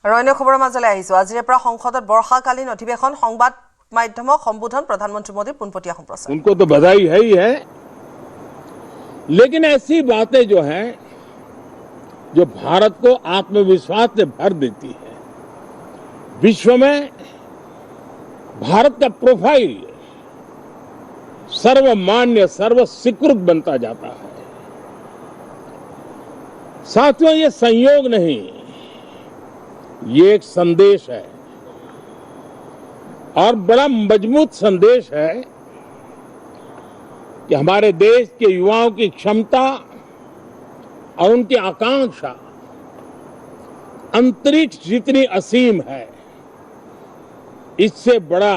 আৰু অন্য খবৰৰ মাজলৈ আহিছো। আজিৰে পৰা সংসদত বৰ্ষাকালীন অধিৱেশন, সংবাদ মাধ্যমক সম্বোধন প্ৰধানমন্ত্ৰী মোদীৰ পোনপটীয়া সম্প্ৰচাৰ। उनको तो बधाई है ही है, लेकिन ऐसी बातें जो हैं जो भारत को आत्मविश्वास से भर देती है, विश्व में भारत का प्रोफाइल सर्वमान्य सर्वस्वीकृत बनता जाता है। साथियों, ये संयोग नहीं, ये एक संदेश है और बड़ा मजबूत संदेश है कि हमारे देश के युवाओं की क्षमता और उनकी आकांक्षा अंतरिक्ष जितनी असीम है, इससे बड़ा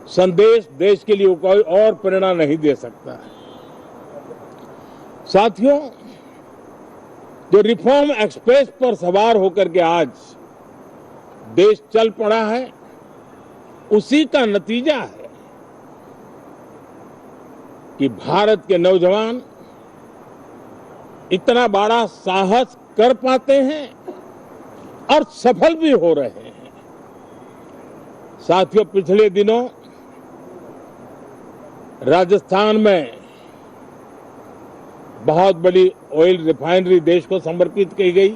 संदेश देश के लिए कोई और प्रेरणा नहीं दे सकता है। साथियों, जो रिफॉर्म एक्सप्रेस पर सवार होकर के आज देश चल पड़ा है, उसी का नतीजा है कि भारत के नौजवान इतना बड़ा साहस कर पाते हैं और सफल भी हो रहे हैं। साथियों, पिछले दिनों राजस्थान में बहुत बड़ी ऑयल रिफाइनरी देश को समर्पित की गई।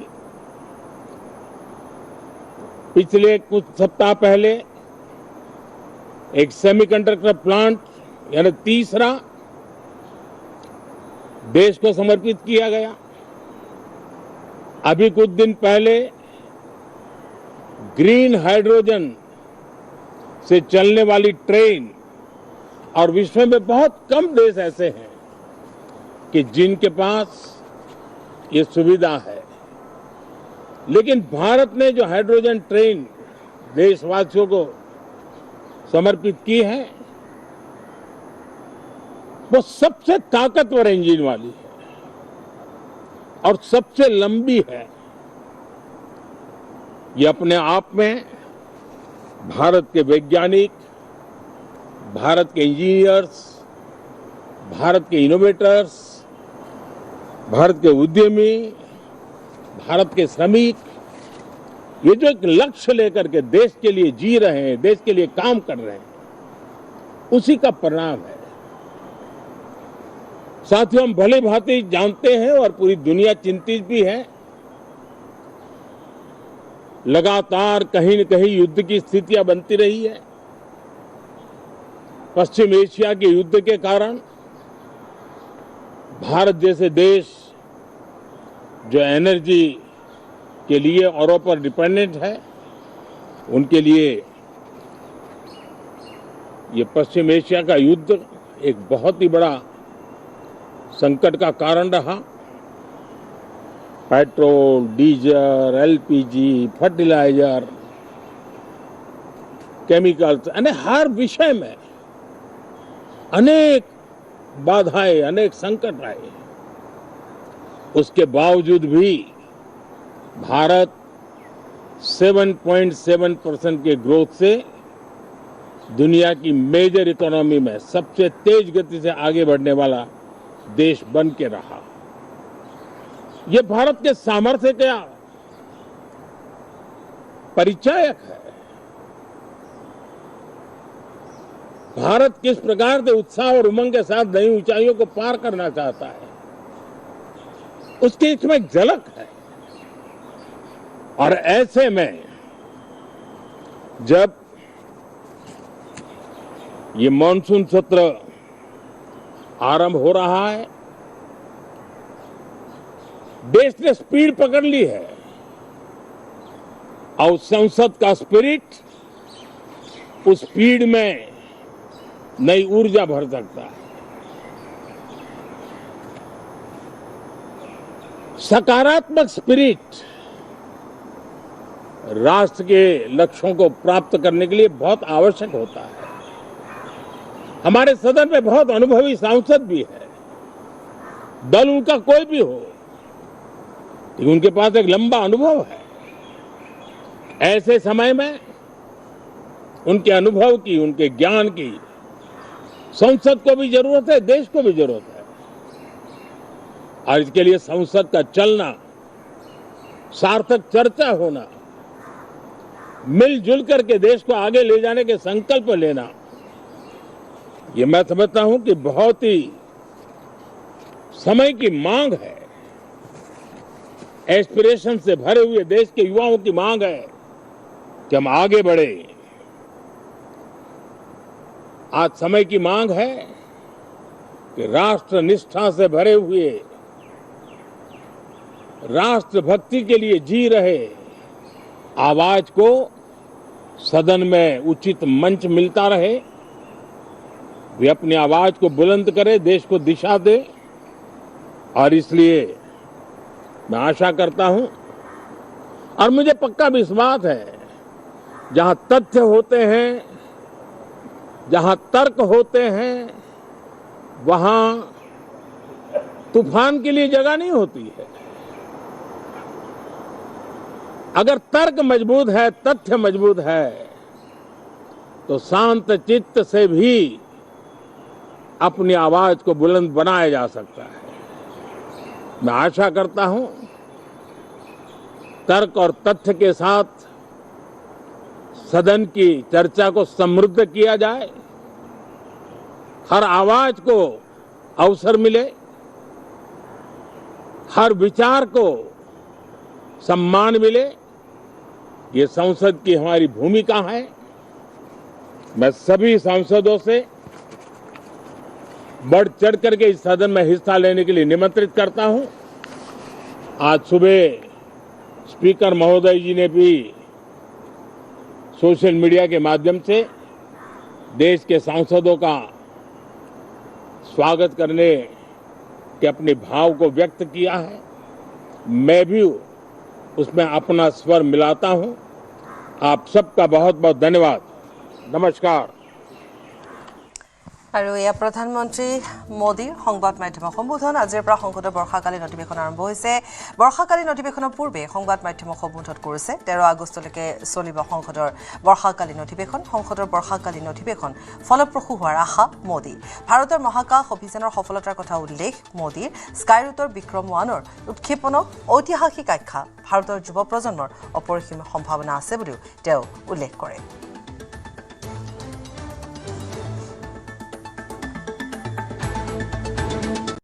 पिछले कुछ सप्ताह पहले एक सेमीकंडक्टर प्लांट यानी तीसरा देश को समर्पित किया गया। अभी कुछ दिन पहले ग्रीन हाइड्रोजन से चलने वाली ट्रेन, और विश्व में बहुत कम देश ऐसे हैं कि जिनके पास ये सुविधा है, लेकिन भारत ने जो हाइड्रोजन ट्रेन देशवासियों को समर्पित की है, वो सबसे ताकतवर इंजन वाली है और सबसे लंबी है। ये अपने आप में भारत के वैज्ञानिक, भारत के इंजीनियर्स, भारत के इनोवेटर्स, भारत के उद्यमी, भारत के श्रमिक, ये जो एक लक्ष्य लेकर के देश के लिए जी रहे हैं, देश के लिए काम कर रहे हैं, उसी का परिणाम है। साथियों, हम भली भांति जानते हैं और पूरी दुनिया चिंतित भी है, लगातार कहीं न कहीं युद्ध की स्थितियां बनती रही है। पश्चिम एशिया के युद्ध के कारण भारत जैसे देश जो एनर्जी के लिए औरों पर डिपेंडेंट है, उनके लिए ये पश्चिम एशिया का युद्ध एक बहुत ही बड़ा संकट का कारण रहा। Petrol, diesel, LPG, fertiliser, chemicals, यानी हर विषय में अनेक बाधाएं, अनेक संकट आए। उसके बावजूद भी भारत 7.7% के ग्रोथ से दुनिया की मेजर इकोनॉमी में सबसे तेज गति से आगे बढ़ने वाला देश बन के रहा। ये भारत के सामर्थ्य का परिचायक है। भारत किस प्रकार से उत्साह और उमंग के साथ नई ऊंचाइयों को पार करना चाहता है, उसकी इसमें एक झलक है। और ऐसे में जब ये मॉनसून सत्र आरंभ हो रहा है, देश ने स्पीड पकड़ ली है और संसद का स्पिरिट उस स्पीड में नई ऊर्जा भर सकता है। सकारात्मक स्पिरिट राष्ट्र के लक्ष्यों को प्राप्त करने के लिए बहुत आवश्यक होता है। हमारे सदन में बहुत अनुभवी सांसद भी है, दल उनका कोई भी हो, लेकिन उनके पास एक लंबा अनुभव है। ऐसे समय में उनके अनुभव की, उनके ज्ञान की संसद को भी जरूरत है, देश को भी जरूरत है। और इसके लिए संसद का चलना, सार्थक चर्चा होना मिलजुल करके देश को आगे ले जाने के संकल्प लेना, ये मैं समझता हूं कि बहुत ही समय की मांग है। एस्पिरेशन से भरे हुए देश के युवाओं की मांग है कि हम आगे बढ़े। आज समय की मांग है कि राष्ट्र निष्ठा से भरे हुए, राष्ट्रभक्ति के लिए जी रहे आवाज को सदन में उचित मंच मिलता रहे, वे अपनी आवाज को बुलंद करे, देश को दिशा दे। और इसलिए मैं आशा करता हूं और मुझे पक्का विश्वास है, जहां तथ्य होते हैं, जहां तर्क होते हैं, वहां तूफान के लिए जगह नहीं होती है। अगर तर्क मजबूत है, तथ्य मजबूत है, तो शांत चित्त से भी अपनी आवाज को बुलंद बनाया जा सकता है। मैं आशा करता हूं तर्क और तथ्य के साथ सदन की चर्चा को समृद्ध किया जाए, हर आवाज को अवसर मिले, हर विचार को सम्मान मिले। ये संसद की हमारी भूमिका है। मैं सभी सांसदों से बढ़ चढ़ करके इस सदन में हिस्सा लेने के लिए निमंत्रित करता हूं। आज सुबह स्पीकर महोदय जी ने भी सोशल मीडिया के माध्यम से देश के सांसदों का स्वागत करने के अपने भाव को व्यक्त किया है। मैं भी उसमें अपना स्वर मिलाता हूं। आप सबका बहुत बहुत धन्यवाद। नमस्कार। আৰু এয়া প্ৰধানমন্ত্ৰী মোদীৰ সংবাদ মাধ্যমৰ সম্বোধন। আজিৰ পৰা সংসদৰ বৰ্ষাকালীন অধিৱেশন আৰম্ভ হৈছে। বৰ্ষাকালীন অধিৱেশনৰ পূৰ্বে সংবাদ মাধ্যমক সম্বোধন কৰিছে। 13 আগষ্টলৈকে চলিব সংসদৰ বৰ্ষাকালীন অধিৱেশন। সংসদৰ বৰ্ষাকালীন অধিৱেশন ফলপ্ৰসূ হোৱাৰ আশা মোদী। ভাৰতৰ মহাকাশ অভিযানৰ সফলতাৰ কথা উল্লেখ মোদীৰ। স্কাইৰুটৰ বিক্ৰম 1ৰ উৎক্ষেপনক ঐতিহাসিক আখ্যা। ভাৰতৰ যুৱ প্ৰজন্মৰ অপৰিসীম সম্ভাৱনা আছে বুলিও তেওঁ উল্লেখ কৰে।